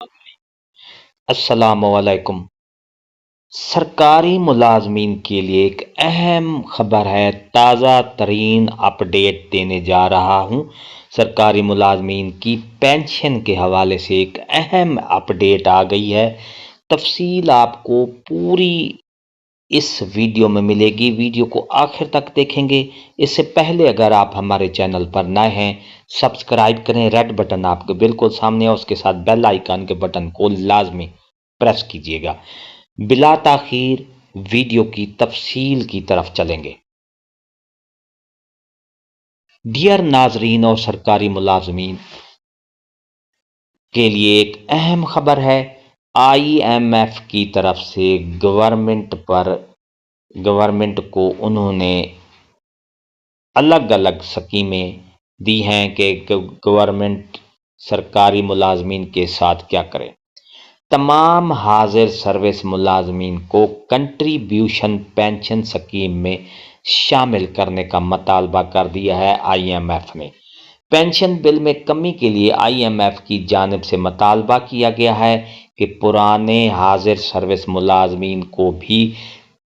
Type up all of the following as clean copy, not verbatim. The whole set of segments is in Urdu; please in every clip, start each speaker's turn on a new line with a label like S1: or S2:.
S1: السلام علیکم۔ سرکاری ملازمین کے لیے ایک اہم خبر ہے، تازہ ترین اپڈیٹ دینے جا رہا ہوں۔ سرکاری ملازمین کی پینشن کے حوالے سے ایک اہم اپڈیٹ آ گئی ہے۔ تفصیل آپ کو پوری اس ویڈیو میں ملے گی، ویڈیو کو آخر تک دیکھیں گے۔ اس سے پہلے اگر آپ ہمارے چینل پر نئے ہیں، سبسکرائب کریں، ریڈ بٹن آپ کے بالکل سامنے ہے، اس کے ساتھ بیل آئیکن کے بٹن کو لازمی پریس کیجئے گا۔ بلا تاخیر ویڈیو کی تفصیل کی طرف چلیں گے۔ ڈیئر ناظرین اور سرکاری ملازمین کے لیے ایک اہم خبر ہے۔ آئی ایم ایف کی طرف سے گورنمنٹ کو انہوں نے الگ الگ سکیمیں دی ہیں کہ گورنمنٹ سرکاری ملازمین کے ساتھ کیا کرے۔ تمام حاضر سروس ملازمین کو کنٹریبیوشن پینشن سکیم میں شامل کرنے کا مطالبہ کر دیا ہے آئی ایم ایف نے۔ پینشن بل میں کمی کے لیے آئی ایم ایف کی جانب سے مطالبہ کیا گیا ہے کہ پرانے حاضر سروس ملازمین کو بھی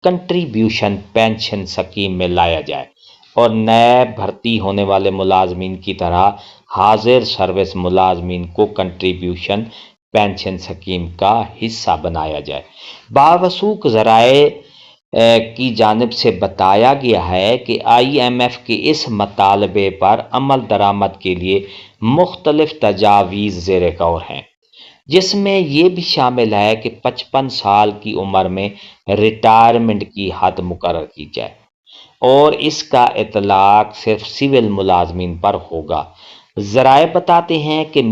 S1: کنٹریبیوشن پینشن سکیم میں لایا جائے اور نئے بھرتی ہونے والے ملازمین کی طرح حاضر سروس ملازمین کو کنٹریبیوشن پینشن سکیم کا حصہ بنایا جائے۔ باوثوق ذرائع کی جانب سے بتایا گیا ہے کہ آئی ایم ایف کے اس مطالبے پر عمل درآمد کے لیے مختلف تجاویز زیر غور ہیں، جس میں یہ بھی شامل ہے کہ 55 سال کی عمر میں ریٹائرمنٹ کی حد مقرر کی جائے اور اس کا اطلاق صرف سول ملازمین پر ہوگا۔ ذرائع بتاتے ہیں کہ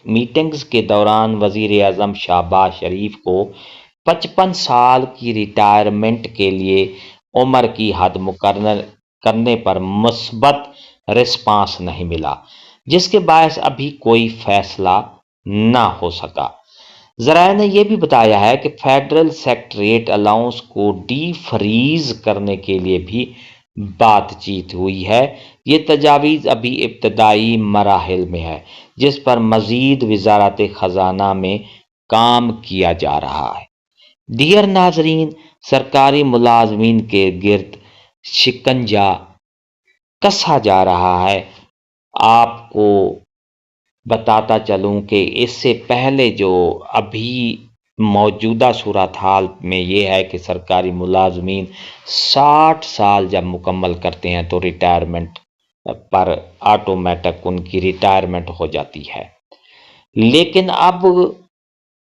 S1: میٹنگز کے دوران وزیر اعظم شہباز شریف کو 55 سال کی ریٹائرمنٹ کے لیے عمر کی حد مقرر کرنے پر مثبت رسپانس نہیں ملا، جس کے باعث ابھی کوئی فیصلہ نہ ہو سکا۔ ذرائع نے یہ بھی بتایا ہے کہ فیڈرل سیکریٹریٹ الاؤنس کو ڈی فریز کرنے کے لیے بھی بات چیت ہوئی ہے۔ یہ تجاویز ابھی ابتدائی مراحل میں ہے، جس پر مزید وزارت خزانہ میں کام کیا جا رہا ہے۔ ڈیئر ناظرین، سرکاری ملازمین کے گرد شکنجہ کسا جا رہا ہے۔ آپ کو بتاتا چلوں کہ اس سے پہلے جو ابھی موجودہ صورتحال میں یہ ہے کہ سرکاری ملازمین 60 سال جب مکمل کرتے ہیں تو ریٹائرمنٹ پر آٹومیٹک ان کی ریٹائرمنٹ ہو جاتی ہے، لیکن اب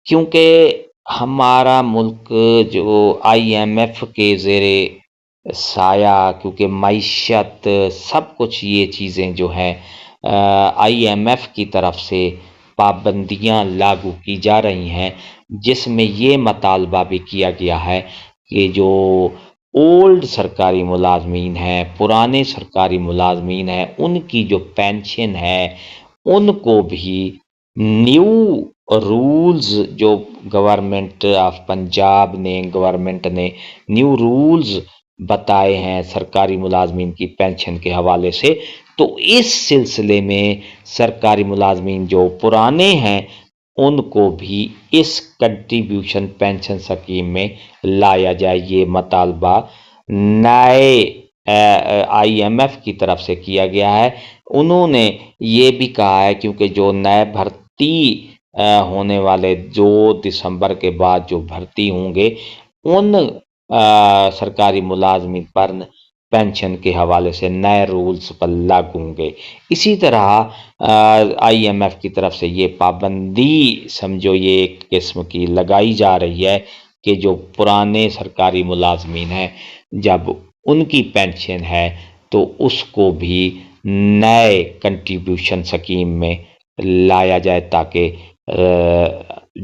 S1: کیونکہ ہمارا ملک جو آئی ایم ایف کے زیر سایہ، کیونکہ معیشت سب کچھ یہ چیزیں جو ہیں آئی ایم ایف کی طرف سے پابندیاں لاگو کی جا رہی ہیں، جس میں یہ مطالبہ بھی کیا گیا ہے کہ جو اولڈ سرکاری ملازمین ہیں، پرانے سرکاری ملازمین ہیں، ان کی جو پینشن ہے ان کو بھی نیو رولز جو گورنمنٹ آف پنجاب نے گورنمنٹ نے نیو رولز بتائے ہیں سرکاری ملازمین کی پینشن کے حوالے سے، تو اس سلسلے میں سرکاری ملازمین جو پرانے ہیں ان کو بھی اس کنٹریبیوشن پینشن سکیم میں لایا جائے۔ یہ مطالبہ نئے آئی ایم ایف کی طرف سے کیا گیا ہے۔ انہوں نے یہ بھی کہا ہے کیونکہ جو نئے بھرتی ہونے والے 2 دسمبر کے بعد جو بھرتی ہوں گے ان سرکاری ملازمین پر پینشن کے حوالے سے نئے رولز پر لاگو ہوں گے۔ اسی طرح آئی ایم ایف کی طرف سے یہ پابندی سمجھو یہ ایک قسم کی لگائی جا رہی ہے کہ جو پرانے سرکاری ملازمین ہیں جب ان کی پینشن ہے تو اس کو بھی نئے کنٹریبیوشن سکیم میں لایا جائے تاکہ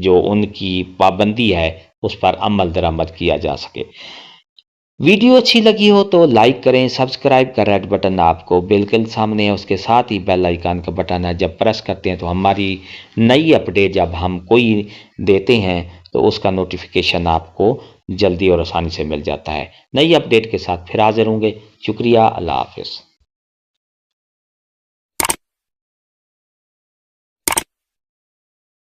S1: جو ان کی پابندی ہے اس پر عمل درآمد کیا جا سکے۔ ویڈیو اچھی لگی ہو تو لائک کریں، سبسکرائب کا ریڈ بٹن آپ کو بالکل سامنے ہے، اس کے ساتھ ہی بیل آئیکن کا بٹن ہے، جب پریس کرتے ہیں تو ہماری نئی اپڈیٹ جب ہم کوئی دیتے ہیں تو اس کا نوٹیفیکیشن آپ کو جلدی اور آسانی سے مل جاتا ہے۔ نئی اپڈیٹ کے ساتھ پھر حاضر ہوں گے۔ شکریہ، اللہ حافظ۔